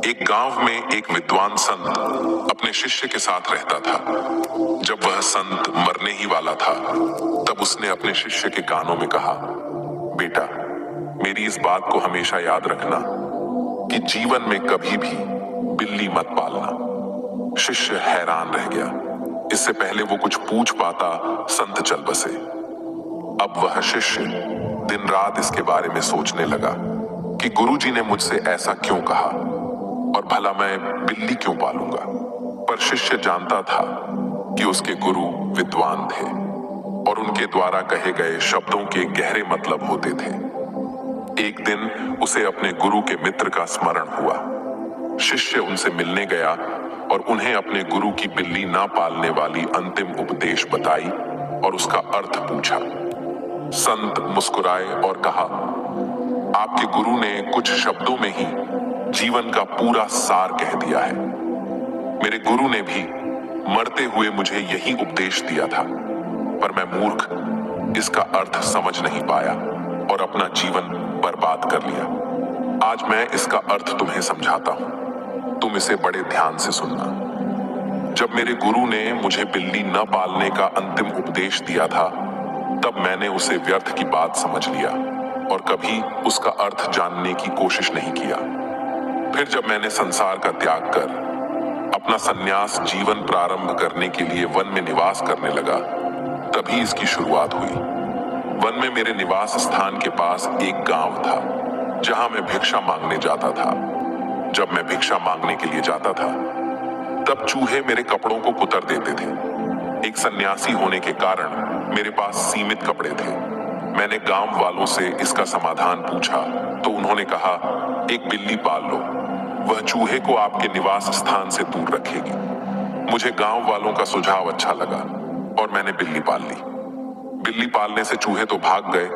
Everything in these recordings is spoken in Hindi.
एक गांव में एक विद्वान संत अपने शिष्य के साथ रहता था। जब वह संत मरने ही वाला था, तब उसने अपने शिष्य के कानों में कहा, बेटा, मेरी इस बात को हमेशा याद रखना कि जीवन में कभी भी बिल्ली मत पालना। शिष्य हैरान रह गया। इससे पहले वो कुछ पूछ पाता, संत चल बसे। अब वह शिष्य दिन रात इसके बारे में सोचने लगा कि गुरुजी ने मुझसे ऐसा क्यों कहा और भला मैं बिल्ली क्यों पालूंगा। पर शिष्य जानता था कि उसके गुरु विद्वान थे और उनके द्वारा कहे गए शब्दों के गहरे मतलब होते थे। एक दिन उसे अपने गुरु के मित्र का स्मरण हुआ। शिष्य उनसे मिलने गया और उन्हें अपने गुरु की बिल्ली ना पालने वाली अंतिम उपदेश बताई और उसका अर्थ पूछा। संत मुस्कुराए और कहा, आपके गुरु ने कुछ शब्दों में ही जीवन का पूरा सार कह दिया है। मेरे गुरु ने भी मरते हुए मुझे यही उपदेश दिया था, पर मैं मूर्ख इसका अर्थ समझ नहीं पाया और अपना जीवन बर्बाद कर लिया। आज मैं इसका अर्थ तुम्हें समझाता हूं, तुम इसे बड़े ध्यान से सुनना। जब मेरे गुरु ने मुझे बिल्ली न पालने का अंतिम उपदेश दिया था, तब मैंने उसे व्यर्थ की बात समझ लिया और कभी उसका अर्थ जानने की कोशिश नहीं किया। फिर जब मैंने संसार का त्याग कर अपना संन्यास जीवन प्रारंभ करने के लिए वन में निवास करने लगा, तभी इसकी शुरुआत हुई। वन में मेरे निवास स्थान के पास एक गांव था, जहां मैं भिक्षा मांगने जाता था। जब मैं भिक्षा मांगने के लिए जाता था, तब चूहे मेरे कपड़ों को कुतर देते थे। एक सन्यासी होने के कारण मेरे पास सीमित कपड़े थे। मैंने गांव वालों से इसका समाधान पूछा तो उन्होंने कहा, एक बिल्ली पाल लो, वह चूहे को आपके निवास स्थान से दूर रखेगी। मुझे गांव वालों का सुझाव अच्छा लगा और मैंने बिल्ली पाल ली। बिल्ली पालने से चूहे तो भाग गए,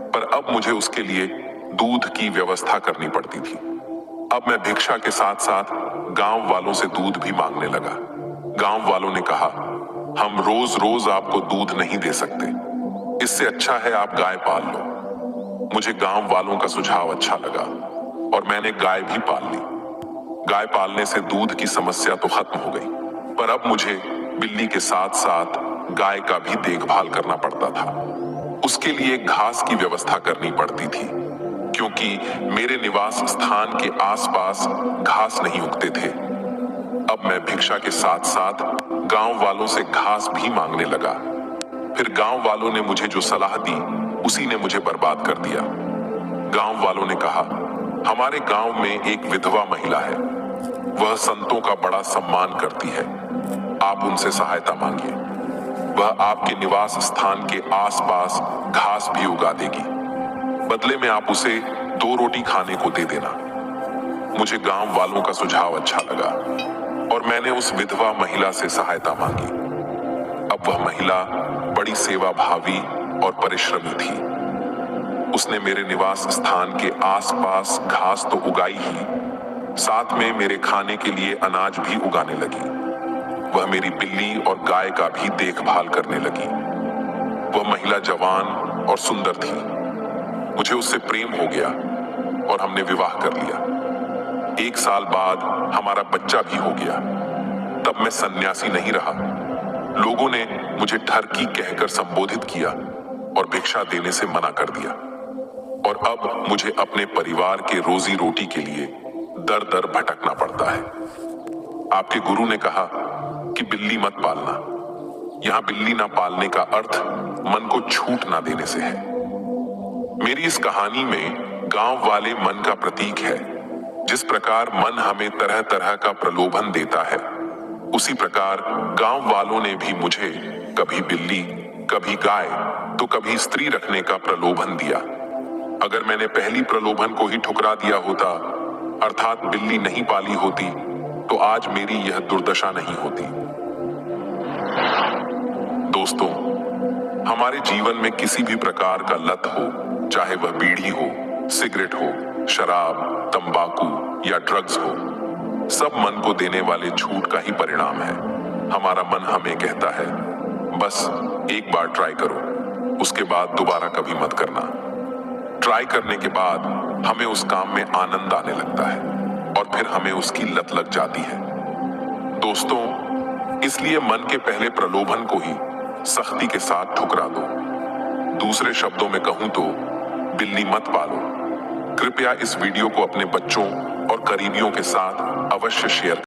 पर अब मुझे उसके लिए दूध की व्यवस्था करनी पड़ती थी। अब मैं भिक्षा के साथ साथ गांव वालों से दूध भी मांगने लगा। गांव वालों ने कहा, हम रोज रोज आपको दूध नहीं दे सकते, इससे अच्छा है आप गाय पाल लो। मुझे गांव वालों का सुझाव अच्छा लगा और मैंने गाय भी पाल ली। गाय पालने से दूध की समस्या तो खत्म हो गई, पर अब मुझे बिल्ली के साथ साथ गाय का भी देखभाल करना पड़ता था। उसके लिए घास की व्यवस्था करनी पड़ती थी, क्योंकि मेरे निवास स्थान के आसपास घास नहीं उगते थे। अब मैं भिक्षा के साथ साथ गांव वालों से घास भी मांगने लगा। फिर गांव वालों ने मुझे जो सलाह दी, उसी ने मुझे बर्बाद कर दिया। गांव वालों ने कहा, हमारे गांव में एक विधवा महिला है, वह संतों का बड़ा सम्मान करती है, आप उनसे सहायता मांगिए। वह आपके निवास स्थान के आसपास घास भी उगा देगी, बदले में आप उसे 2 रोटी खाने को दे देना। मुझे गांव वालों का सुझाव अच्छा लगा और मैंने उस विधवा महिला से सहायता मांगी। अब वह महिला बड़ी सेवा भावी और परिश्रमी थी। उसने मेरे निवास स्थान के आसपास घास तो उगाई ही, साथ में मेरे खाने के लिए अनाज भी उगाने लगी। वह मेरी बिल्ली और गाय का भी देखभाल करने लगी। वह महिला जवान और सुंदर थी। मुझे उससे प्रेम हो गया और हमने विवाह कर लिया। 1 साल बाद हमारा बच्चा भी हो गया। तब मैं सन्यासी नहीं रहा। लोगों ने मुझे ठरकी कहकर संबोधित किया और भिक्षा देने से मना कर दिया। और अब मुझे अपने परिवार के रोजी रोटी के लिए दर दर भटकना पड़ता है। आपके गुरु ने कहा कि बिल्ली मत पालना। यहां बिल्ली ना पालने का अर्थ मन को छूट ना देने से है। मेरी इस कहानी में गांव वाले मन का प्रतीक है। जिस प्रकार मन हमें तरह तरह का प्रलोभन देता है, उसी प्रकार गांव वालों ने भी मुझे कभी बिल्ली, कभी गाय, तो कभी स्त्री रखने का प्रलोभन दिया। अगर मैंने पहली प्रलोभन को ही ठुकरा दिया होता, अर्थात बिल्ली नहीं पाली होती, तो आज मेरी यह दुर्दशा नहीं होती। दोस्तों, हमारे जीवन में किसी भी प्रकार का लत हो, चाहे वह बीड़ी हो, सिगरेट हो, शराब, तंबाकू या ड्रग्स हो, सब मन को देने वाले झूठ का ही परिणाम है। हमारा मन हमें कहता है, बस एक बार ट्राई करो, उसके बाद दोबारा कभी मत करना। ट्राई करने के बाद हमें उस काम में आनंद आने लगता है और फिर हमें उसकी लत लग जाती है। दोस्तों, इसलिए मन के पहले प्रलोभन को ही सख्ती के साथ ठुकरा दो। दूसरे शब्दों में कहूं तो बिल्ली मत पालो। कृपया इस वीडियो को अपने बच्चों और करीबियों के साथ अवश्य शेयर